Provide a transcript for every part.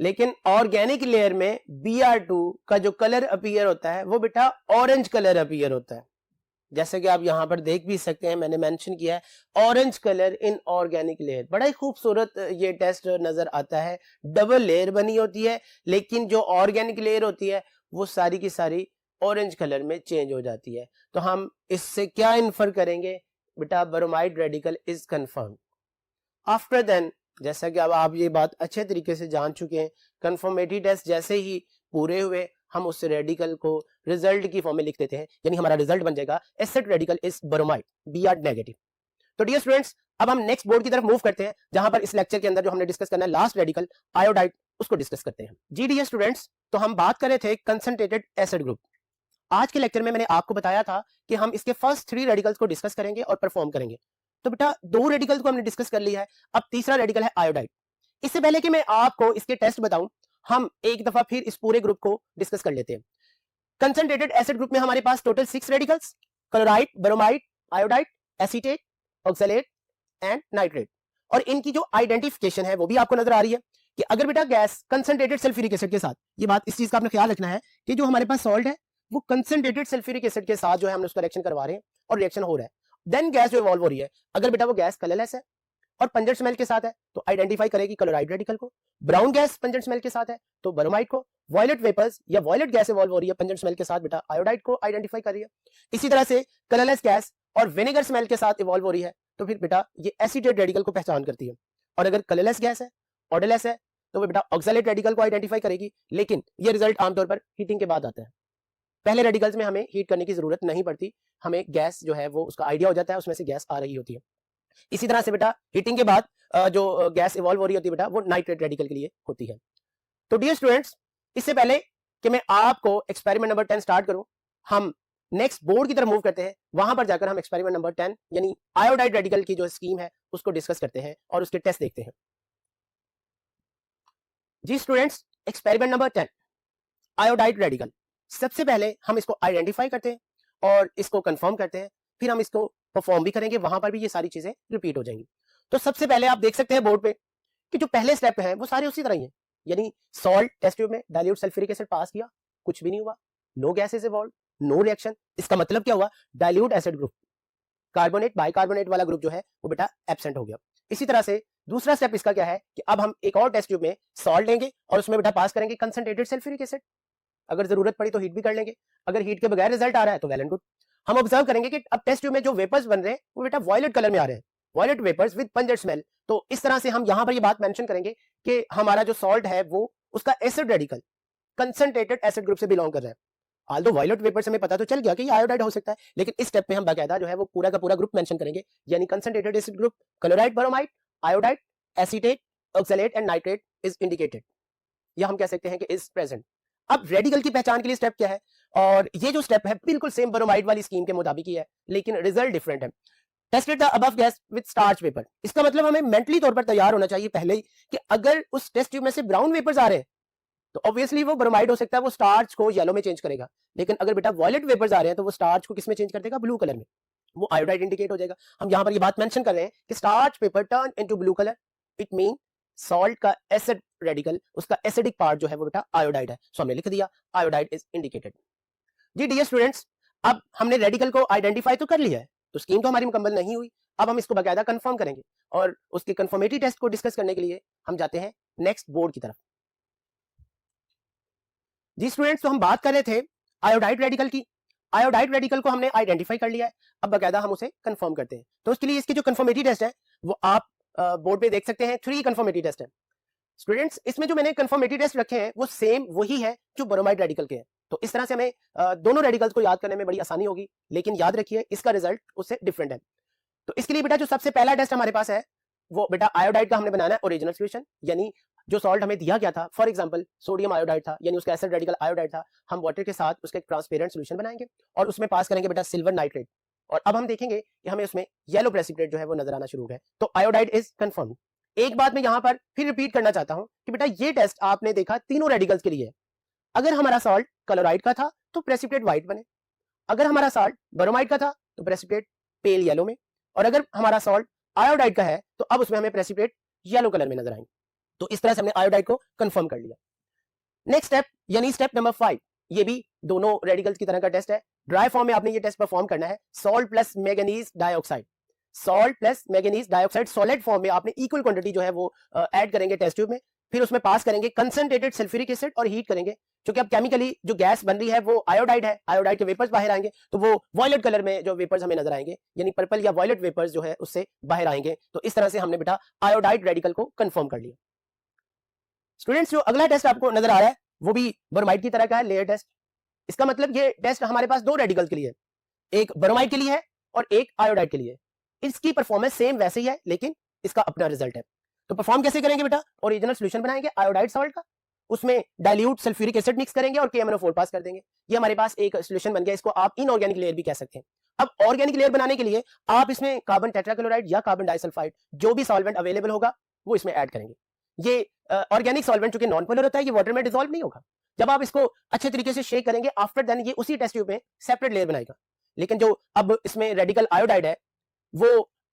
लेकिन organic layer में Br2 का जो कलर अपीयर होता है वो बेटा ऑरेंज कलर अपीयर होता है। जैसे कि आप यहां पर देख भी सकते हैं, मैंने मेंशन किया है orange colour in organic layer. बड़ा ही खूबसूरत ये टेस्ट नजर आता है। डबल लेयर बनी होती है, लेकिन जो ऑर्गेनिक लेयर होती है वो सारी की सारी ऑरेंज कलर में चेंज हो जाती है। तो हम इससे क्या इन्फर करेंगे बेटा, bromide radical is confirm. After then, जैसा कि अब आप ये बात अच्छे तरीके से जान चुके हैं, कंफर्मेटरी टेस्ट जैसे ही पूरे हुए हम उस रेडिकल को रिजल्ट की फॉर्म में लिख देते हैं, यानी हमारा रिजल्ट बन जाएगा acid radical is bromide Br negative. तो डियर स्टूडेंट्स, अब हम नेक्स्ट बोर्ड की तरफ मूव करते हैं, जहां पर इस लेक्चर के अंदर जो हमने डिस्कस करना है लास्ट रेडिकल आयोडाइड, उसको डिस्कस करते हैं। जी डियर स्टूडेंट्स, तो हम बात कर रहे थे कंसंट्रेटेड एसिड ग्रुप। आज के लेक्चर में मैंने आपको बताया था कि हम इसके फर्स्ट 3 रेडिकल्स को डिस्कस करेंगे और परफॉर्म करेंगे। तो बेटा 2 रेडिकल्स को हमने डिस्कस कर लिया है, अब तीसरा रेडिकल है आयोडाइड। इससे पहले कि मैं आपको इसके टेस्ट बताऊं, हम एक दफा फिर इस पूरे ग्रुप को डिस्कस कर लेते हैं। कंसंट्रेटेड एसिड ग्रुप में हमारे पास total 6 radicals, chloride, bromide, iodide, acetate, oxalate and nitrate. और इनकी जो आइडेंटिफिकेशन है वो भी आपको नजर आ रही है कि अगर बेटा गैस कंसंट्रेटेड सल्फ्यूरिक एसिड के साथ, ये बात इस चीज का आपने ख्याल रखना है कि जो हमारे पास सॉल्ट है वो कंसंट्रेटेड सल्फ्यूरिक एसिड के साथ जो है हम उसका रिएक्शन करवा रहे हैं और रिएक्शन हो रहा है, देन गैस जो इवॉल्व हो रही है, अगर बेटा वो गैस कलरलेस है और पंजेंट स्मेल के साथ है तो आइडेंटिफाई करेगी क्लोराइड रेडिकल को। ब्राउन गैस पंजेंट स्मेल के साथ है तो ब्रोमाइड को। वॉयलेट वेपर्स या वॉयलेट गैस इवॉल्व हो रही है पंजेंट स्मेल के साथ, बेटा आयोडाइड को आइडेंटिफाई कर रही है। इसी तरह से कलरलेस गैस और विनेगर स्मेल के साथ इवॉल्व हो रही है तो फिर बेटा ये एसीटेट रेडिकल को पहचान करती है। और अगर कलरलेस गैस है, ऑडरलेस है, तो वो बेटा ऑक्सलेट रेडिकल को आइडेंटिफाई करेगी। लेकिन ये रिजल्ट आमतौर पर हीटिंग के बाद आता है। पहले रेडिकल्स में हमें हीट करने की जरूरत नहीं पड़ती, हमें गैस जो है वो उसका आइडिया हो जाता है, उसमें से गैस आ रही होती है। इसी तरह से बेटा हीटिंग के बाद जो गैस इवॉल्व हो रही होती है बेटा वो नाइट्रेट रेडिकल के लिए होती है। तो डियर स्टूडेंट्स, इससे पहले कि मैं आपको एक्सपेरिमेंट नंबर 10 स्टार्ट करूं, हम नेक्स्ट बोर्ड की तरफ मूव करते हैं। वहां पर जाकर हम एक्सपेरिमेंट नंबर 10 यानी आयोडाइड रेडिकल की जो स्कीम है उसको डिस्कस करते हैं और उसके टेस्ट देखते हैं। जी students, experiment number 10 iodide radical. सबसे पहले हम इसको आइडेंटिफाई करते हैं और इसको कंफर्म करते हैं, फिर हम इसको परफॉर्म भी करेंगे, वहां पर भी ये सारी चीजें रिपीट हो जाएंगी। तो सबसे पहले आप देख सकते हैं बोर्ड पे कि जो पहले स्टेप है वो सारे उसी तरह ही है, यानी सॉल्ट टेस्ट ट्यूब में डाइल्यूट सल्फ्यूरिक एसिड पास किया, कुछ भी नहीं हुआ, no gases evolve, no reaction. इसका मतलब क्या हुआ, dilute acid group, carbonate bicarbonate वाला ग्रुप जो है वो बेटा एब्सेंट हो गया। इसी तरह से दूसरा स्टेप इसका क्या है कि अब हम एक और टेस्ट ट्यूब में सॉल्ट लेंगे और उसमें बेटा पास करेंगे कंसंट्रेटेड सल्फ्यूरिक एसिड। अगर जरूरत पड़ी तो हीट भी कर लेंगे, अगर हीट के बगैर रिजल्ट आ रहा है तो वेल एंड गुड। हम ऑब्जर्व करेंगे कि अब टेस्ट ट्यूब में जो वेपर्स बन रहे हैं वो बेटा वॉयलेट कलर में आ रहे हैं, violet vapours with pungent smell. तो इस तरह से हम यहां पर ये बात मेंशन करेंगे कि हमारा जो सॉल्ट है वो उसका acid radical concentrated acid group से बिलोंग कर रहा है। आल्दो वॉयलेट वेपर से हमें पता तो चल गया कि ये आयोडाइड हो सकता है, लेकिन इस स्टेप में हम बाकायदा जो है वो पूरा का पूरा ग्रुप मेंशन करेंगे, यानी concentrated acid group, chloride, bromide, iodide, acetate, oxalate and nitrate is indicated, या हम कह सकते हैं कि इज प्रेजेंट। अब रेडिकल की पहचान के लिए स्टेप क्या है, और ये जो स्टेप है बिल्कुल सेम ब्रोमाइड वाली स्कीम के मुताबिक ही है, लेकिन रिजल्ट डिफरेंट है। Tested the above gas with starch vapour. इसका मतलब हमें मेंटली तौर पर तैयार होना चाहिए पहले ही कि अगर उस टेस्ट ट्यूब में से ब्राउन वेपर्स आ रहे हैं तो ऑब्वियसली वो ब्रोमाइड हो सकता है, वो स्टार्च को येलो में चेंज करेगा। लेकिन अगर बेटा वॉयलेट वेपर्स आ रहे हैं तो वो स्टार्च को किस में चेंज कर देगा, ब्लू कलर में, वो आयोडाइड इंडिकेट हो जाएगा। हम यहां पर ये बात मेंशन कर रहे हैं कि starch paper turn into blue colour, it mean salt का एसिड रेडिकल, उसका एसिडिक पार्ट जो है वो बेटा आयोडाइड है, सो हमने लिख दिया आयोडाइड इज इंडिकेटेड। जी डियर स्टूडेंट्स, अब हमने रेडिकल को आइडेंटिफाई तो कर लिया है, तो स्कीम तो हमारी मुकम्मल नहीं हुई, अब हम इसको बाकायदा कंफर्म करेंगे और उसके कंफर्मेटरी टेस्ट को डिस्कस करने के लिए हम जाते हैं नेक्स्ट बोर्ड की तरफ। जी स्टूडेंट्स, तो हम बात कर रहे थे आयोडाइड रेडिकल की। आयोडाइड रेडिकल को हमने आइडेंटिफाई कर लिया है, अब बाकायदा हम उसे कंफर्म करते हैं। तो उसके लिए इसकी जो कंफर्मेटरी टेस्ट है वो आप बोर्ड पे देख सकते हैं, 3 कंफर्मेटरी टेस्ट है। स्टूडेंट्स, इसमें जो मैंने कंफर्मेटरी टेस्ट रखे हैं वो सेम वही है जो ब्रोमाइड रेडिकल के हैं, तो इस तरह से हमें दोनों रेडिकल्स को याद करने में बड़ी आसानी होगी, लेकिन याद रखिए इसका रिजल्ट उससे डिफरेंट है। तो इसके लिए बेटा जो सबसे पहला टेस्ट हमारे पास है वो बेटा आयोडाइड का हमने बनाना है ओरिजिनल सॉल्यूशन, यानी जो सॉल्ट हमें दिया गया था, फॉर एग्जांपल सोडियम आयोडाइड था, यानी उसका एसिड रेडिकल आयोडाइड था, हम वाटर के साथ उसका एक ट्रांसपेरेंट सॉल्यूशन बनाएंगे और उसमें पास करेंगे बेटा सिल्वर नाइट्रेट, और अब हम देखेंगे कि हमें उसमें येलो प्रेसिपिटेट जो है वो नजर आना शुरू हो गया। तो आयोडाइड इज कंफर्म। एक बात मैं यहां पर फिर रिपीट करना चाहता हूं कि बेटा ये टेस्ट आपने देखा तीनों रेडिकल्स के लिए, अगर हमारा सॉल्ट क्लोराइड का था तो प्रेसिपिटेट व्हाइट बने, अगर हमारा सॉल्ट ब्रोमाइड का था तो प्रेसिपिटेट पेल येलो में, और अगर हमारा सॉल्ट आयोडाइड का है तो अब उसमें हमें प्रेसिपिटेट येलो कलर में नजर आएंगे। तो इस तरह से हमने आयोडाइड को कंफर्म कर लिया। नेक्स्ट स्टेप यानी स्टेप नंबर 5, ये भी दोनों रेडिकल्स की तरह का टेस्ट है। ड्राई फॉर्म में आपने ये टेस्ट परफॉर्म करना है, salt plus manganese dioxide. Salt plus manganese dioxide solid form में आपने इक्वल क्वांटिटी जो है वो ऐड करेंगे टेस्ट ट्यूब में, फिर उसमें पास करेंगे कंसंट्रेटेड सल्फ्यूरिक एसिड और हीट करेंगे। क्योंकि अब केमिकली जो गैस बन रही है वो आयोडाइड है, आयोडाइड के वेपर्स बाहर आएंगे, तो वो वॉयलेट कलर में जो वेपर्स हमें नजर आएंगे, यानी पर्पल या वॉयलेट वेपर्स जो है उससे बाहर आएंगे। तो इस तरह से हमने बेटा आयोडाइड रेडिकल को कंफर्म कर लिया। स्टूडेंट्स, जो अगला टेस्ट आपको नजर आ रहा है वो भी ब्रोमाइड की तरह का है, लेयर टेस्ट। इसका मतलब ये टेस्ट हमारे पास दो रेडिकल के लिए, एक ब्रोमाइड के लिए है और एक आयोडाइड के लिए। इसकी परफॉर्मेंस सेम वैसे ही है, लेकिन इसका अपना रिजल्ट है। तो परफॉर्म कैसे करेंगे बेटा? ओरिजिनल सॉल्यूशन बनाएंगे आयोडाइड सॉल्ट का, उसमें डाइल्यूट सल्फ्यूरिक एसिड मिक्स करेंगे और KMnO4 पास कर देंगे। ये हमारे पास एक सॉल्यूशन बन गया, इसको आप इनऑर्गेनिक लेयर भी कह सकते हैं। अब ऑर्गेनिक लेयर बनाने के लिए आप इसमें कार्बन टेट्राक्लोराइड या कार्बन डाइसल्फाइड जो भी सॉल्वेंट अवेलेबल होगा वो इसमें ऐड करेंगे। ये ऑर्गेनिक सॉल्वेंट चूंकि नॉन पोलर होता है, ये वाटर में डिसॉल्व नहीं होगा। जब आप इसको अच्छे तरीके से शेक करेंगे, आफ्टर देन ये उसी टेस्ट ट्यूब में सेपरेट लेयर बनाएगा। लेकिन जो अब इसमें रेडिकल आयोडाइड है वो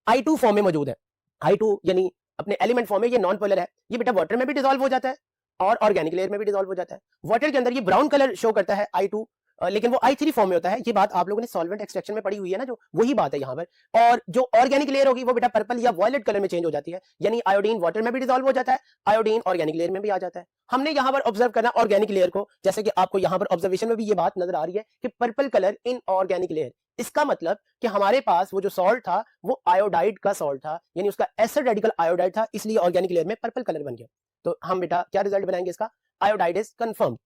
I2 फॉर्म में मौजूद है। I2 यानी अपने एलिमेंट फॉर्म में ये नॉन पोलर है, ये बेटा वाटर में भी डिसॉल्व हो जाता है और ऑर्गेनिक लेयर में भी डिसॉल्व हो जाता है। वाटर के अंदर ये ब्राउन कलर शो करता है I2, लेकिन वो I3 फॉर्म में होता है। ये बात आप लोगों ने सॉल्वेंट एक्सट्रैक्शन में पढ़ी हुई है ना, जो वही बात है यहाँ पर। और जो ऑर्गेनिक लेयर होगी वो बेटा पर्पल या वॉयलेट कलर में चेंज हो जाती है, यानी आयोडीन वाटर में भी डिसॉल्व हो जाता है, आयोडीन ऑर्गेनिक लेयर में भी आ जाता है। हमने यहाँ पर ऑब्जर्व करना ऑर्गेनिक लेयर को, जैसे कि आपको यहाँ पर ऑब्जर्वेशन में भी ये बात नजर आ रही है कि purple colour in organic layer. इसका मतलब कि हमारे पास वो जो सॉल्ट था वो आयोडाइड का सॉल्ट था, यानी उसका एसिड रेडिकल आयोडाइड था, इसलिए ऑर्गेनिक लेयर में पर्पल कलर बन गया। तो हम बेटा क्या रिजल्ट बनाएंगे इसका? Iodide is confirm.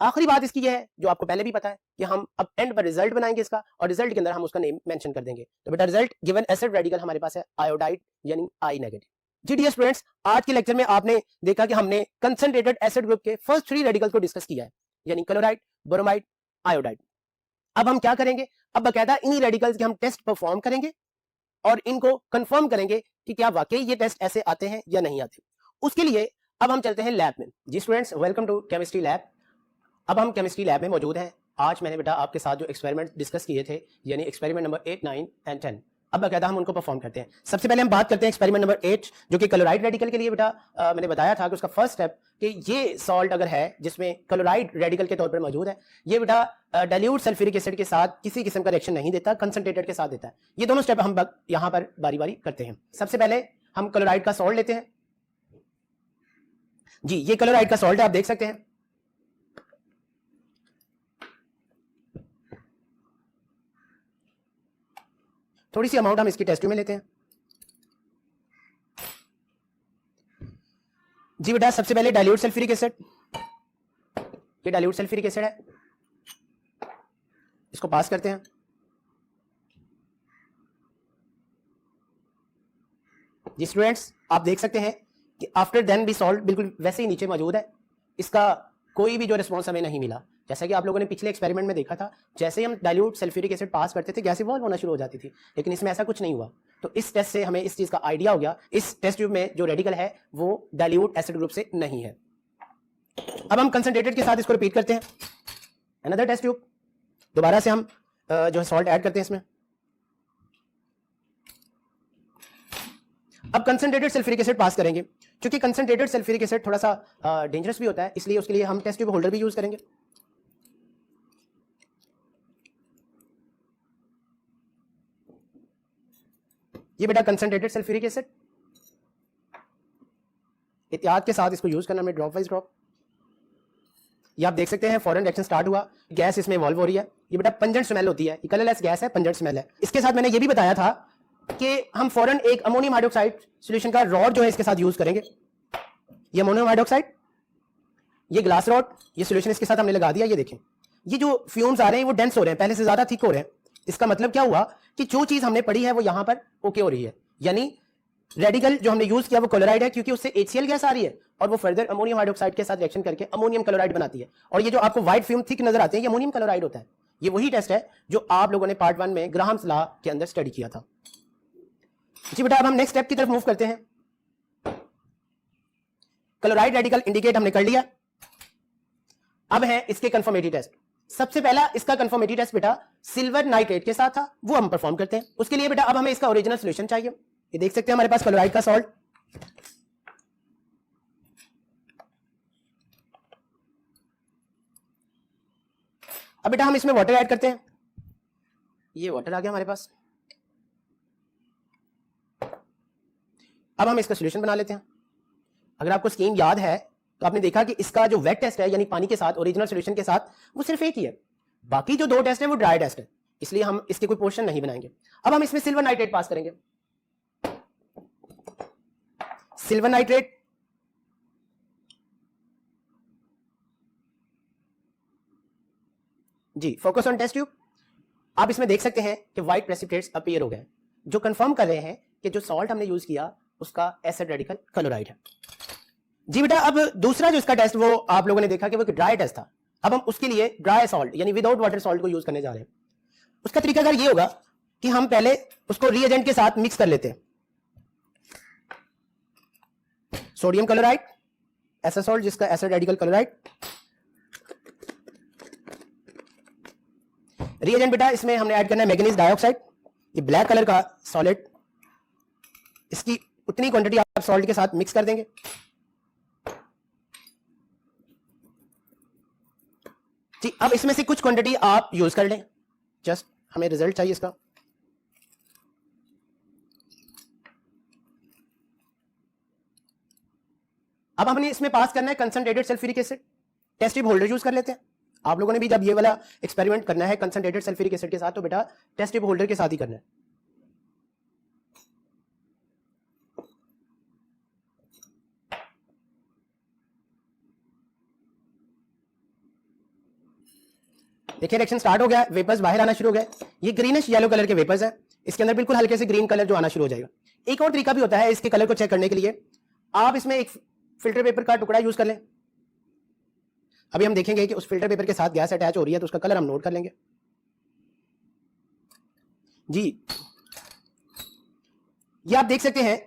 आखिरी बात इसकी है जो आपको पहले भी पता है कि हम अब एंड पर रिजल्ट बनाएंगे इसका, और रिजल्ट के अंदर हम उसका नेम मेंशन कर देंगे। तो बेटा रिजल्ट गिवन एसिड रेडिकल हमारे पास है आयोडाइड यानी I नेगेटिव। जी डियर स्टूडेंट्स, आज के लेक्चर में आपने देखा कि हमने कंसंट्रेटेड एसिड ग्रुप के फर्स्ट 3 रेडिकल्स को डिस्कस किया है, यानी क्लोराइड, ब्रोमाइड, आयोडाइड। अब हम क्या करेंगे? अब बकायदा इन्हीं रेडिकल्स के हम टेस्ट परफॉर्म करेंगे और इनको कंफर्म करेंगे कि क्या वाकई ये टेस्ट ऐसे आते हैं या नहीं आते। उसके लिए अब हम चलते हैं लैब में। जी students, welcome to chemistry lab. अब हम केमिस्ट्री लैब में मौजूद हैं। आज मैंने बेटा आपके साथ जो एक्सपेरिमेंट डिस्कस किए थे, यानी एक्सपेरिमेंट नंबर 8, 9 एंड 10, अब बकायदा हम उनको परफॉर्म करते हैं। सबसे पहले हम बात करते हैं एक्सपेरिमेंट नंबर 8, जो कि क्लोराइड रेडिकल के लिए बेटा मैंने बताया था कि उसका फर्स्ट स्टेप कि ये सॉल्ट अगर है जिसमें क्लोराइड रेडिकल के तौर पर मौजूद है, ये बेटा डाइल्यूट सल्फ्यूरिक एसिड के साथ किसी किस्म का रिएक्शन नहीं देता, कंसंट्रेटेड के साथ देता है। ये दोनों स्टेप हम यहाँ पर बारी बारी करते हैं। सबसे पहले हम क्लोराइड का सॉल्ट लेते हैं। जी ये क्लोराइड का सॉल्ट है, आप देख सकते हैं। थोड़ी सी अमाउंट हम इसकी टेस्ट ट्यूब में लेते हैं। जी बेटा सबसे पहले डाइल्यूट सल्फ्यूरिक एसिड, ये डाइल्यूट सल्फ्यूरिक एसिड है, इसको पास करते हैं। जी स्टूडेंट्स, आप देख सकते हैं कि आफ्टर देन भी सॉल्ट बिल्कुल वैसे ही नीचे मौजूद है, इसका कोई भी जो रिस्पॉन्स हमें नहीं मिला। जैसा कि आप लोगों ने पिछले एक्सपेरिमेंट में देखा था, जैसे ही हम डाइल्यूट सल्फ्यूरिक एसिड पास करते थे गैस इवॉल्व होना शुरू हो जाती थी, लेकिन इसमें ऐसा कुछ नहीं हुआ। तो इस टेस्ट से हमें इस चीज का आइडिया हो गया, इस टेस्ट ट्यूब में जो रेडिकल है वो डाइल्यूट एसिड ग्रुप से नहीं है। अब हम कंसंट्रेटेड के साथ इसको रिपीट करते हैं, अनदर टेस्ट ट्यूब। दोबारा से हम जो है सॉल्ट ऐड करते हैं इसमें। अब कंसंट्रेटेड सल्फ्यूरिक एसिड पास करेंगे। क्योंकि कंसंट्रेटेड सल्फ्यूरिक एसिड थोड़ा सा डेंजरस भी होता है, इसलिए उसके लिए हम टेस्ट ट्यूब होल्डर भी यूज करेंगे। ये बेटा कंसंट्रेटेड सल्फ्यूरिक एसिड, एहतियात के साथ इसको यूज करना में ड्रॉप वाइज ड्रॉप। ये आप देख सकते हैं फॉरन रिएक्शन स्टार्ट हुआ, गैस इसमें इवॉल्व हो रही है। ये बेटा पंजेंट स्मेल होती है, कलरलेस गैस है, पंजेंट स्मेल है। इसके साथ मैंने ये भी बताया था कि हम फौरन एक अमोनियम हाइड्रोक्साइड सॉल्यूशन का रॉड जो है इसके साथ यूज करेंगे। ये अमोनियम हाइड्रोक्साइड, ये ग्लास रॉड, ये सॉल्यूशन इसके साथ हमने लगा दिया। ये देखें, ये जो फ्यूम्स आ रहे हैं वो डेंस हो रहे हैं, पहले से ज्यादा थिक हो रहे हैं। इसका मतलब क्या हुआ कि जो चीज हमने पढ़ी है वो यहां पर ओके हो रही है, यानी रेडिकल जो हमने यूज किया वो क्लोराइड है, क्योंकि उससे HCl गैस आ रही है और वो फर्दर अमोनियम हाइड्रोक्साइड के साथ रिएक्शन करके अमोनियम क्लोराइड बनाती है। और ये जो आपको व्हाइट फ्यूम थिक नजर आते हैं ये अमोनियम क्लोराइड होता है। ये वही टेस्ट है जो आप लोगों ने पार्ट 1 में ग्राहम्स लॉ के अंदर स्टडी किया था। जी बेटा अब हम नेक्स्ट स्टेप की तरफ मूव करते हैं। क्लोराइड रेडिकल इंडिकेट हमने कर लिया, अब है इसके कंफर्मेटरी टेस्ट। सबसे पहला इसका कंफर्मेटरी टेस्ट बेटा सिल्वर नाइट्रेट के साथ था, वो हम परफॉर्म करते हैं। उसके लिए बेटा अब हमें इसका ओरिजिनल सॉल्यूशन चाहिए। ये देख सकते हैं हमारे पास क्लोराइड का सॉल्ट, अब बेटा हम इसमें वाटर ऐड करते हैं, ये वाटर आ गया हमारे पास। अब हम इसका सॉल्यूशन बना लेते हैं। अगर आपको स्कीम याद है तो आपने देखा कि इसका जो वेट टेस्ट है यानी पानी के साथ ओरिजिनल सॉल्यूशन के साथ वो सिर्फ एक ही है, बाकी जो 2 टेस्ट है वो ड्राई टेस्ट है, इसलिए हम इसके कोई पोर्शन नहीं बनाएंगे। अब हम इसमें सिल्वर नाइट्रेट पास करेंगे। सिल्वर नाइट्रेट जी, फोकस ऑन टेस्ट ट्यूब। आप इसमें देख सकते हैं कि व्हाइट प्रेसिपिटेट्स अपीयर हो गए, जो कंफर्म कर रहे हैं कि जो सॉल्ट हमने यूज किया उसका एसिड रेडिकल क्लोराइड है। जी बेटा, अब दूसरा जो इसका टेस्ट वो आप लोगों ने देखा कि वो ड्राई टेस्ट था। अब हम उसके लिए ड्राई सॉल्ट यानी विदाउट वाटर सॉल्ट को यूज करने जा रहे हैं। उसका तरीकाकार ये होगा कि हम पहले उसको रिएजेंट के साथ मिक्स कर लेते हैं। सोडियम क्लोराइड, ऐसा सॉल्ट जिसका एसिड रेडिकल क्लोराइड। रिएजेंट बेटा इसमें हमने ऐड करना है मैंगनीज डाइऑक्साइड, ये ब्लैक कलर का सॉलिड। इसकी उतनी क्वांटिटी आप सॉल्ट के साथ मिक्स कर देंगे। जी, अब इसमें से कुछ क्वांटिटी आप यूज कर लें, जस्ट हमें रिजल्ट चाहिए इसका। अब हमने इसमें पास करना है concentrated sulphuric acid. Test tube holder use कर लेते हैं। आप लोगों ने भी जब ये वाला एक्सपेरिमेंट करना है कंसंट्रेटेड सल्फ्यूरिक एसिड के साथ तो बेटा टेस्ट ट्यूब होल्डर के साथ ही करना है। देखिए रिएक्शन स्टार्ट हो गया, वेपर्स बाहर आना शुरू हो गए। ये ग्रीनिश येलो कलर के वेपर्स हैं, इसके अंदर बिल्कुल हल्के से ग्रीन कलर जो आना शुरू हो जाएगा। एक और तरीका भी होता है इसके कलर को चेक करने के लिए, आप इसमें एक फिल्टर पेपर का टुकड़ा यूज कर लें। अभी हम देखेंगे कि उस फिल्टर पेपर के साथ गैस अटैच हो रही है तो उसका कलर हम नोट कर लेंगे। जी, ये आप देख सकते हैं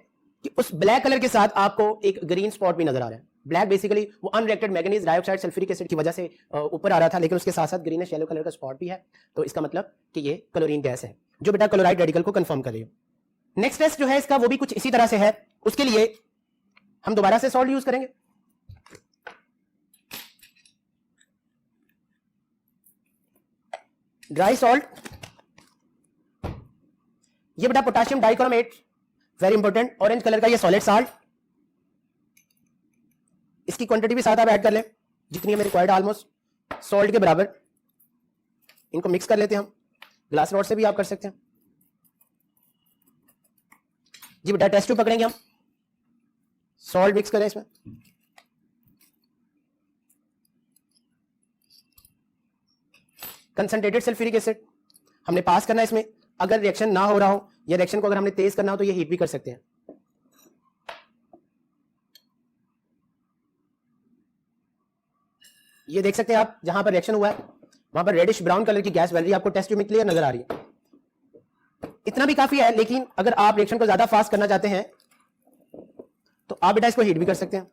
कि उस ब्लैक कलर के साथ आपको एक ग्रीन स्पॉट भी नजर आ रहा है। ब्लैक बेसिकली वो unreacted manganese dioxide sulphuric acid की वजह से ऊपर आ रहा था, लेकिन उसके साथ साथ ग्रीनिश येलो कलर का स्पॉट भी है, तो इसका मतलब कि ये क्लोरीन गैस है जो बेटा क्लोराइड रेडिकल को कंफर्म कर रही है। नेक्स्ट टेस्ट जो है इसका वो भी कुछ इसी तरह से है। उसके लिए हम दोबारा से सॉल्ट यूज करेंगे। ड्राई सॉल्ट, ये बेटा potassium dichromate, very important, orange colour का ये सॉलिड साल्ट। इसकी क्वांटिटी भी साथ आप ऐड कर लें जितनी है रिक्वायर्ड, ऑलमोस्ट सॉल्ट के बराबर। इनको मिक्स कर लेते हैं हम, ग्लास रॉड से भी आप कर सकते हैं। जी बेटा टेस्ट ट्यूब पकड़ेंगे हम, सॉल्ट मिक्स करें इसमें। कंसंट्रेटेड सल्फ्यूरिक एसिड हमने पास करना है इसमें। अगर रिएक्शन ना हो रहा हो या रिएक्शन को अगर हमने तेज करना हो तो ये हीट भी कर सकते हैं। ये देख सकते हैं आप, जहां पर रिएक्शन हुआ है वहां पर रेडिश ब्राउन कलर की गैस बन रही है, आपको टेस्ट ट्यूब में क्लियर नजर आ रही है। इतना भी काफी है, लेकिन अगर आप रिएक्शन को ज्यादा फास्ट करना चाहते हैं तो आप बेटा इसको हीट भी कर सकते हैं।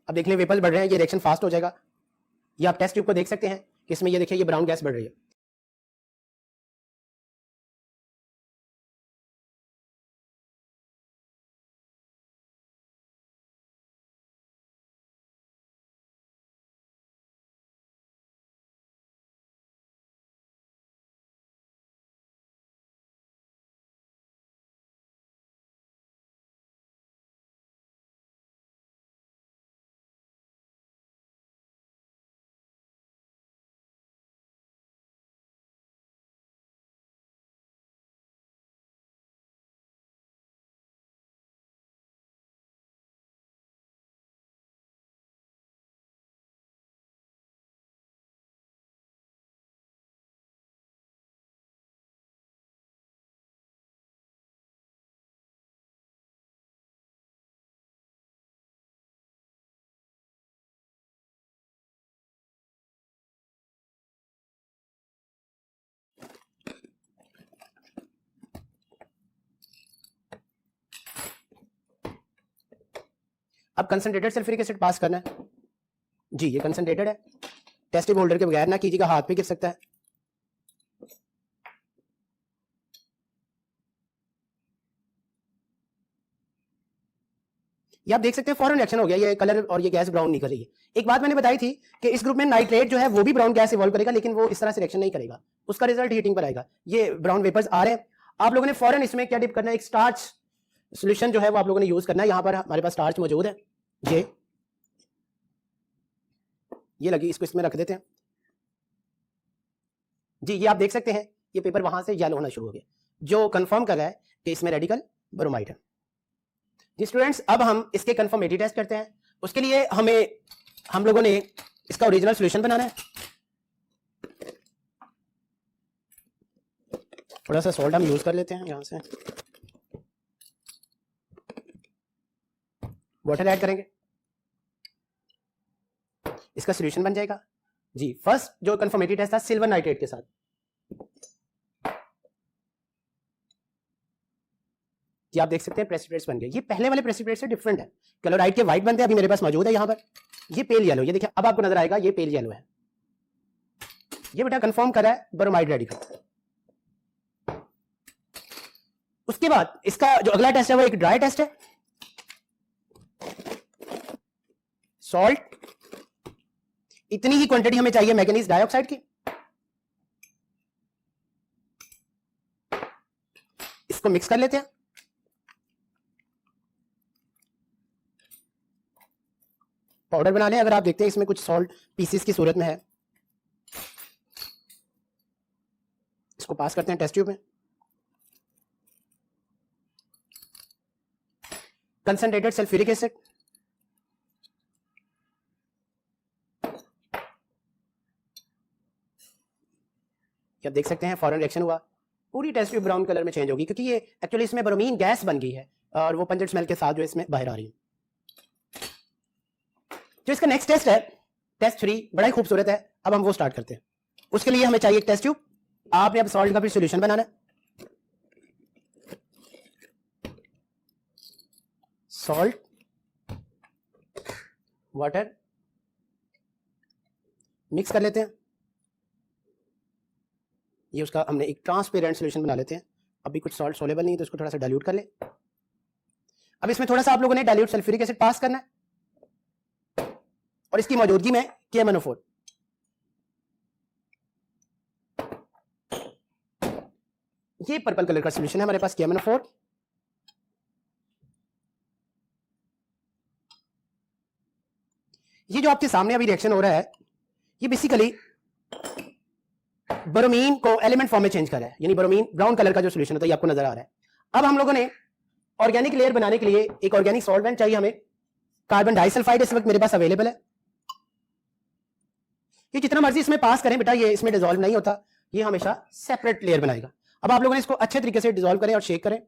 अब देख लें वेपर्स बढ़ रहे हैं, ये रिएक्शन फास्ट हो जाएगा। ये आप टेस्ट ट्यूब को देख सकते हैं कि इसमें ये देखिए ये ब्राउन गैस बढ़ रही है। अब कंसंट्रेटेड सल्फ्यूरिक एसिड पास करना है। जी ये कंसंट्रेटेड है, टेस्ट ट्यूब होल्डर के बगैर ना कीजिएगा, हाथ पे गिर सकता है। ये आप देख सकते हैं फॉरन रिएक्शन हो गया, ये कलर और ये गैस ब्राउन नहीं कर रही है। एक बात मैंने बताई थी कि इस ग्रुप में नाइट्रेट जो है वो भी ब्राउन गैस इवॉल्व करेगा, लेकिन वो इस तरह से रिएक्शन नहीं करेगा, उसका रिजल्ट हीटिंग पर आएगा। ये ब्राउन वेपर्स आ रहे हैं, आप लोगों ने फॉरन इसमें क्या डिप करना है, एक स्टार्च सॉल्यूशन जो है वो आप लोगों ने यूज करना है। यहाँ पर हमारे पास स्टार्च मौजूद है, ये लगी, इसको इसमें रख देते हैं जी। ये आप देख सकते हैं ये पेपर वहां से येलो होना शुरू हो गया, जो कंफर्म कर रहा है कि इसमें रेडिकल ब्रोमाइड है। जी स्टूडेंट्स, अब हम इसके कंफर्मेटिव टेस्ट करते हैं। उसके लिए हम लोगों ने इसका ओरिजिनल सॉल्यूशन बनाना है। थोड़ा सा सॉल्ट हम यूज कर लेते हैं, यहां से वाटर ऐड करेंगे, इसका सॉल्यूशन बन जाएगा जी। फर्स्ट जो कंफर्मेटिव टेस्ट था सिल्वर नाइट्रेट के साथ, जी आप देख सकते हैं प्रेसिपिटेट्स बन गए। ये पहले वाले प्रेसिपिटेट से डिफरेंट है, क्लोराइड के व्हाइट बनते हैं, अभी मेरे पास मौजूद है यहाँ पर। ये पेल येलो, ये देखिए अब आपको नजर आएगा ये पेल येलो है, ये बेटा कंफर्म कर रहा है ब्रोमाइड रेडिकल। उसके बाद इसका जो अगला टेस्ट है वो एक ड्राई टेस्ट है। सॉल्ट, इतनी ही क्वांटिटी हमें चाहिए मैंगनीज डाइऑक्साइड की, इसको मिक्स कर लेते हैं। पाउडर बना लें। अगर आप देखते हैं इसमें कुछ सॉल्ट पीसेस की सूरत में है, इसको पास करते हैं टेस्ट ट्यूब में। कंसंट्रेटेड सल्फ्यूरिक एसिड, आप देख सकते हैं फॉरन रिएक्शन हुआ, पूरी टेस्ट ट्यूब ब्राउन कलर में चेंज होगी, क्योंकि ये एक्चुअली इसमें ब्रोमीन गैस बन गई है और वो पंजेंट स्मेल के साथ जो इसमें बाहर आ रही है। जो इसका नेक्स्ट टेस्ट है टेस्ट 3, बड़ा ही खूबसूरत है। अब हम वो स्टार्ट करते हैं। उसके लिए हमें चाहिए एक टेस्ट ट्यूब। आपने अब सॉल्ट का फिर सॉल्यूशन बनाना है। सॉल्ट, वाटर मिक्स कर लेते हैं। ये उसका हमने एक ट्रांसपेरेंट सॉल्यूशन बना लेते हैं। अभी कुछ सॉल्ट सोलेबल नहीं है तो इसको थोड़ा सा डाइल्यूट कर ले। अब इसमें थोड़ा सा आप लोगों ने डाइल्यूट सल्फ्यूरिक एसिड पास करना है और इसकी मौजूदगी में KMnO4। ये पर्पल कलर का सॉल्यूशन है हमारे पास KMnO4। ये जो आपके सामने अभी रिएक्शन हो रहा है ये बेसिकली ब्रोमीन को एलिमेंट फॉर्म में चेंज कर रहा है, यानी ब्रोमीन ब्राउन कलर का जो सॉल्यूशन होता है ये आपको नजर आ रहा है। अब हम लोगों ने ऑर्गेनिक लेयर बनाने के लिए एक ऑर्गेनिक सॉल्वेंट चाहिए हमें। कार्बन डाइसल्फाइड इस वक्त मेरे पास अवेलेबल है। ये जितना मर्जी इसमें पास करें बेटा ये इसमें डिसॉल्व नहीं होता, ये हमेशा सेपरेट लेयर बनाएगा। अब आप लोगों ने इसको अच्छे तरीके से डिसॉल्व करें और शेक करें।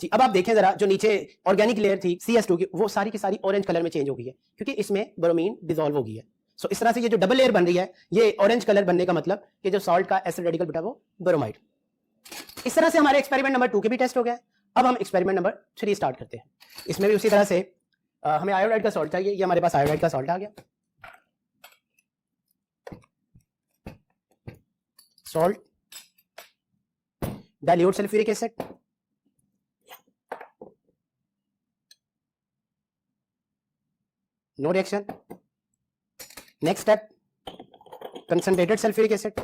जी अब आप देखें जरा, जो नीचे ऑर्गेनिक लेयर थी CS2 की, वो सारी की सारी ऑरेंज कलर में चेंज हो गई है क्योंकि इसमें ब्रोमीन डिसॉल्व हो गई है। सो इस तरह से ये जो डबल लेयर बन रही है ये ऑरेंज कलर बनने का मतलब कि जो सॉल्ट का एसिड रेडिकल बेटा वो ब्रोमाइड। इस तरह से हमारे एक्सपेरिमेंट नंबर 2 के भी टेस्ट हो गया। अब हम एक्सपेरिमेंट नंबर 3 स्टार्ट करते हैं। इसमें भी उसी तरह से हमें आयोडाइड का सॉल्ट चाहिए। ये हमारे पास आयोडाइड का सॉल्ट आ गया। Salt, dilute sulphuric acid, no reaction. Next step concentrated sulphuric acid.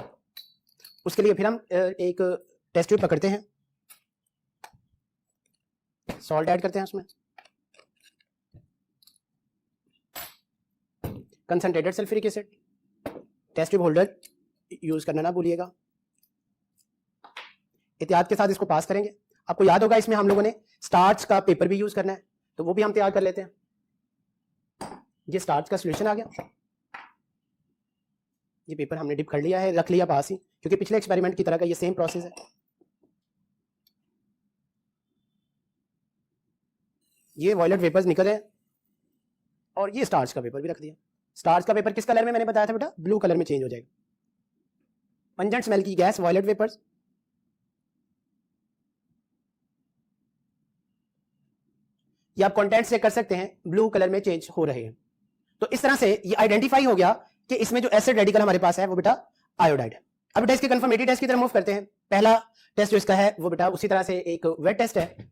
उसके लिए फिर हम एक टेस्ट ट्यूब पकड़ते हैं, सॉल्ट ऐड करते हैं उसमें, concentrated sulphuric acid. Test tube holder use करना ना भूलिएगा। एहतियात के साथ इसको पास करेंगे। आपको याद होगा इसमें हम लोगों ने स्टार्च का पेपर भी यूज करना है, तो वो भी हम तैयार कर लेते हैं। ये स्टार्च का सॉल्यूशन आ गया। ये पेपर हमने डिप कर लिया है, रख लिया पास ही, क्योंकि पिछले एक्सपेरिमेंट की तरह का ये सेम प्रोसेस है। ये वॉयलेट वेपर्स निकल हैं और ये स्टार्च का पेपर भी रख दिया। स्टार्च का पेपर किस कलर में मैंने बताया था बेटा, ब्लू कलर में चेंज हो जाएगा। पंजेंट स्मेल की गैस वॉयलेट वेपर्स। ये आप कंटेंट से कर सकते हैं, ब्लू कलर में चेंज हो रहे हैं। तो इस तरह से ये आइडेंटिफाई हो गया कि इसमें जो एसिड रेडिकल हमारे पास है वो बेटा आयोडाइड है। अब बेटा इसके कंफर्मेटिव टेस्ट की तरफ मूव करते हैं। पहला टेस्ट जो इसका है वो बेटा उसी तरह से एक वेट टेस्ट है।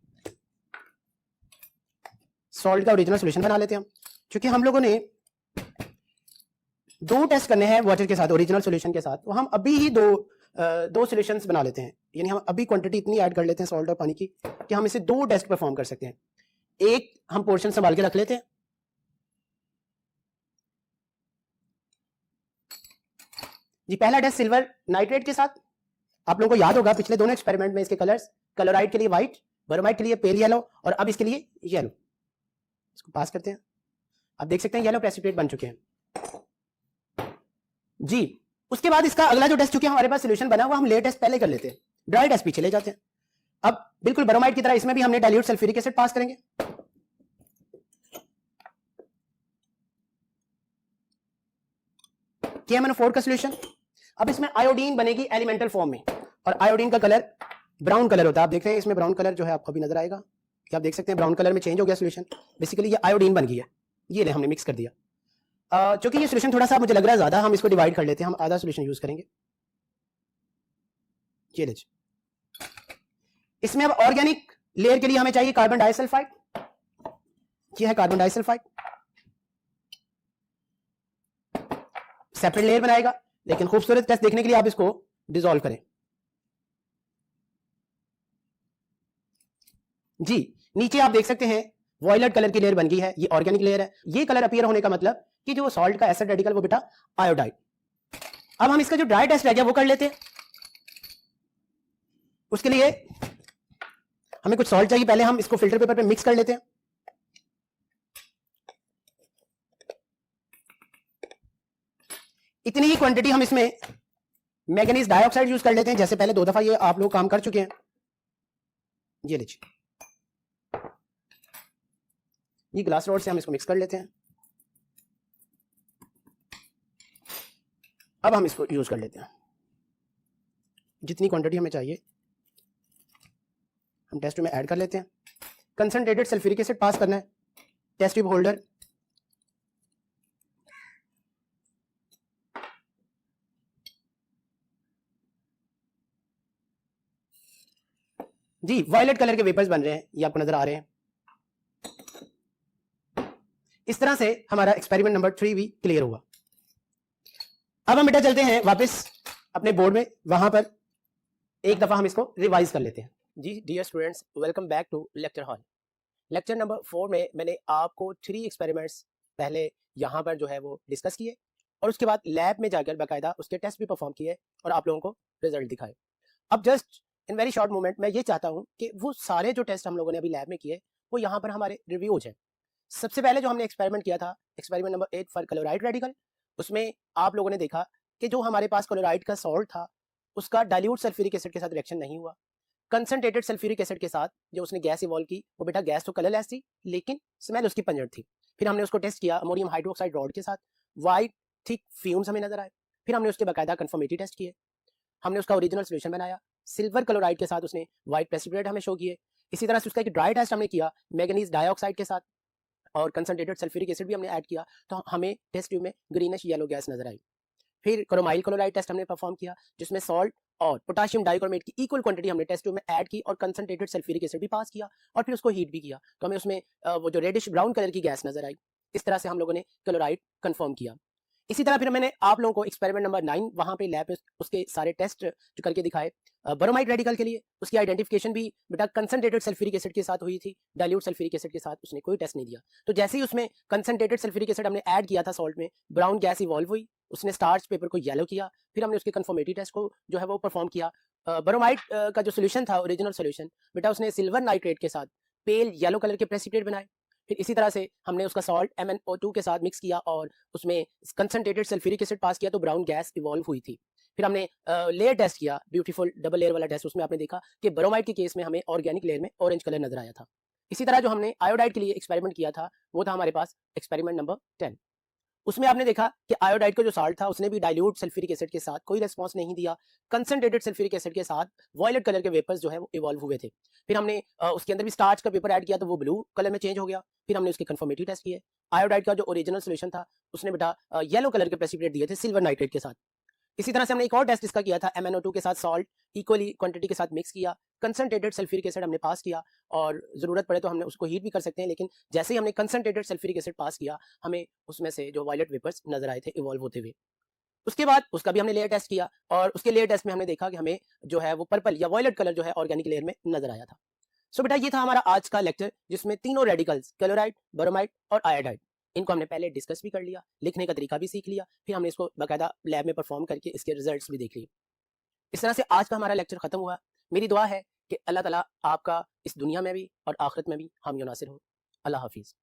सॉल्ट का ओरिजिनल सॉल्यूशन बना लेते हैं हम, क्योंकि हम लोगों ने दो टेस्ट करने हैं वाटर के साथ, ओरिजिनल सॉल्यूशन के साथ, तो हम अभी ही दो सॉल्यूशंस बना लेते हैं, यानी हम अभी क्वांटिटी इतनी ऐड कर लेते हैं सॉल्ट और पानी की कि हम इसे दो टेस्ट परफॉर्म कर सकते हैं। एक हम पोर्शन संभाल के रख लेते हैं। जी पहला टेस्ट सिल्वर नाइट्रेट के साथ। आप लोगों को याद होगा पिछले दोनों एक्सपेरिमेंट में इसके कलर्स, क्लोराइड के लिए व्हाइट, बोरोमाइड के लिए पेल येलो, और अब इसके लिए येलो। इसको पास करते हैं, आप देख सकते हैं येलो प्रेसिपिटेट बन चुके हैं जी। उसके बाद इसका अगला जो टेस्ट, चूंकि हमारे पास सॉल्यूशन बना हुआ, हम लेयर टेस्ट पहले कर लेते हैं, ड्राई टेस्ट पीछे ले जाते हैं। अब बिल्कुल बोरोमाइड की तरह इसमें भी हमने डाइल्यूट सल्फ्यूरिक एसिड पास करेंगे। KMnO4 का सॉल्यूशन। अब इसमें आयोडीन बनेगी एलिमेंटल फॉर्म में, और आयोडीन का कलर ब्राउन कलर होता है। आप देख रहे हैं इसमें ब्राउन कलर जो है आपको भी नजर आएगा, कि आप देख सकते हैं ब्राउन कलर में चेंज हो गया सॉल्यूशन। बेसिकली ये आयोडीन बन गई है, ये ले हमने मिक्स कर दिया। क्योंकि ये सॉल्यूशन थोड़ा सा मुझे लग रहा है ज्यादा, हम इसको डिवाइड कर लेते हैं, हम आधा सॉल्यूशन यूज करेंगे। ये ले, इसमें अब ऑर्गेनिक लेयर के लिए हमें चाहिए कार्बन डाइसल्फाइड। ये है कार्बन डाइसल्फाइड, सेपरेट लेयर बनाएगा, लेकिन खूबसूरत टेस्ट देखने के लिए आप इसको डिसॉल्व करें जी। नीचे आप देख सकते हैं वॉयलेट कलर की लेयर बन गई है, ये ऑर्गेनिक लेयर है। ये कलर अपीयर होने का मतलब कि जो सॉल्ट का एसिड रेडिकल वो बेटा आयोडाइड। अब हम इसका जो ड्राई टेस्ट रह गया वो कर लेते हैं। उसके लिए हमें कुछ सॉल्ट चाहिए, पहले हम इसको फिल्टर पेपर पे मिक्स कर लेते हैं। इतनी ही क्वांटिटी हम इसमें मैंगनीज डाइऑक्साइड यूज कर लेते हैं, जैसे पहले 2 दफा ये आप लोग काम कर चुके हैं। ये लीजिए, ये ग्लास रॉड से हम इसको मिक्स कर लेते हैं। अब हम इसको यूज कर लेते हैं, जितनी क्वांटिटी हमें चाहिए हम टेस्ट ट्यूब में ऐड कर लेते हैं। कंसंट्रेटेड सल्फ्यूरिक एसिड पास करना है, टेस्ट ट्यूब होल्डर। जी वायलेट कलर के वेपर्स बन रहे हैं, ये आपको नजर आ रहे हैं। इस तरह से हमारा एक्सपेरिमेंट नंबर 3 भी क्लियर हुआ। अब हम बेटा चलते हैं वापस अपने बोर्ड में, वहां पर एक दफा हम इसको रिवाइज कर लेते हैं। जी dear students, welcome back to lecture hall. Lecture number 4 में मैंने आपको 3 एक्सपेरिमेंट्स पहले यहाँ पर जो है वो डिस्कस किए, और उसके बाद लैब में जाकर बाकायदा उसके टेस्ट भी परफॉर्म किए और आप लोगों को रिजल्ट दिखाए। अब just in very short moment मैं ये चाहता हूँ कि वो सारे जो टेस्ट हम लोगों ने अभी लैब में किए वो यहाँ पर हमारे रिव्यूज हैं। सबसे पहले जो हमने एक्सपेरिमेंट किया था, experiment number 8 for chloride radical, उसमें आप लोगों ने देखा कि जो हमारे पास क्लोराइड का सॉल्ट था उसका डाइल्यूट सल्फ्यूरिक एसिड के साथ रिएक्शन नहीं हुआ। कंसंट्रेटेड सल्फ्यूरिक एसिड के साथ जो उसने गैस इवॉल्व की, वो बेटा गैस तो कलरलेस थी लेकिन स्मेल उसकी पंजेंट थी। फिर हमने उसको टेस्ट किया अमोनियम हाइड्रोक्साइड रॉड के साथ, वाइट थिक फ्यूम्स हमें नजर आए। फिर हमने उसके बाकायदा कंफर्मेटरी टेस्ट किए, हमने उसका ओरिजिनल सॉल्यूशन बनाया, सिल्वर क्लोराइड के साथ उसने व्हाइट प्रेसिपिटेट हमें शो किए। इसी तरह से उसका एक ड्राई टेस्ट हमने किया मैंगनीज डाइऑक्साइड के साथ, और कंसंट्रेटेड सल्फ्यूरिक एसिड भी हमने ऐड किया, तो हमें टेस्ट ट्यूब में ग्रीनिश येलो गैस नजर आई। फिर क्रोमाइल क्लोराइड टेस्ट हमने परफॉर्म किया, जिसमें सॉल्ट और पोटेशियम डाइक्रोमेट की इक्वल क्वांटिटी हमने टेस्ट ट्यूब में ऐड की, और कंसंट्रेटेड सल्फ्यूरिक एसिड भी पास किया, और फिर उसको हीट भी किया, तो हमें उसमें वो जो रेडिश ब्राउन कलर की गैस नजर आई। इस तरह से हम लोगों ने क्लोराइड कंफर्म किया। इसी तरह फिर मैंने आप लोगों को एक्सपेरिमेंट नंबर 9 वहां पे लैब में उसके सारे टेस्ट जो करके दिखाए। बोरोमाइड रेडिकल के लिए उसकी आइडेंटिफिकेशन भी बेटा कंसंट्रेटेड सल्फ्यूरिक एसिड के साथ हुई थी, डाइल्यूट सल्फ्यूरिक एसिड के साथ उसने कोई टेस्ट नहीं दिया। तो जैसे ही उसमें कंसंट्रेटेड सल्फ्यूरिक एसिड हमने ऐड किया था सॉल्ट में, ब्राउन गैस इवॉल्व हुई, उसने स्टार्च पेपर को येलो किया। फिर हमने उसके कंफर्मेटरी टेस्ट को जो है वो परफॉर्म किया। बोरोमाइड का जो सोल्यूशन था ओरिजिनल सोल्यूशन, बेटा उसने सिल्वर नाइट्रेट के साथ पेल येलो कलर के प्रेसिपिटेट बनाए। फिर इसी तरह से हमने उसका सॉल्ट MnO2 के साथ मिक्स किया और उसमें कंसंट्रेटेड सल्फ्यूरिक एसिड पास किया, तो ब्राउन गैस इवॉल्व हुई थी। फिर हमने लेयर टेस्ट किया, ब्यूटीफुल डबल लेयर वाला टेस्ट, उसमें आपने देखा कि बोरोमाइड के केस में हमें ऑर्गेनिक लेयर में ऑरेंज कलर नजर आया था। इसी तरह जो हमने आयोडाइड के लिए एक्सपेरिमेंट किया था वो था हमारे पास एक्सपेरिमेंट नंबर 10। उसमें आपने देखा कि आयोडाइड का जो साल्ट था उसने भी डाइल्यूट सल्फ्यूरिक एसिड के साथ कोई रिस्पांस नहीं दिया। कंसंट्रेटेड सल्फ्यूरिक एसिड के साथ वॉयलेट कलर के वेपर्स जो है वो इवॉल्व हुए थे। फिर हमने उसके अंदर भी स्टार्च का पेपर ऐड किया, तो वो ब्लू कलर में चेंज हो गया। फिर हमने उसके कंफर्मेटरी टेस्ट किए। आयोडाइड का जो ओरिजिनल सोल्यूशन था उसने बेटा येलो कलर के प्रेसिपिटेट दिए थे सिल्वर नाइट्रेट के साथ। इसी तरह से हमने एक और टेस्ट इसका किया था, MnO2 के साथ सॉल्ट इक्वली क्वांटिटी के साथ मिक्स किया, कंसंट्रेटेड सल्फ्यूरिक एसिड हमने पास किया, और ज़रूरत पड़े तो हमने उसको हीट भी कर सकते हैं, लेकिन जैसे ही हमने कंसंट्रेटेड सल्फ्यूरिक एसिड पास किया, हमें उसमें से जो वायलेट वेपर्स नजर आए थे इवॉल्व होते हुए। उसके बाद उसका भी हमने लेयर टेस्ट किया, और उसके लेयर टेस्ट में हमने देखा कि हमें जो है वो पर्पल या वायलेट कलर जो है ऑर्गेनिक लेयर में नजर आया था। सो बेटा ये था हमारा आज का लेक्चर, जिसमें तीनों रेडिकल्स क्लोराइड, ब्रोमाइड और आयोडाइड, इनको हमने पहले डिस्कस भी कर लिया, लिखने का तरीका भी सीख लिया, फिर हमने इसको बाकायदा लैब में परफॉर्म करके इसके रिजल्ट्स भी देख लिए। इस तरह से आज का हमारा लेक्चर खत्म हुआ। मेरी दुआ है कि अल्लाह ताला आपका इस दुनिया में भी और आखिरत में भी हामी और नासिर हो। अल्लाह हाफिज़।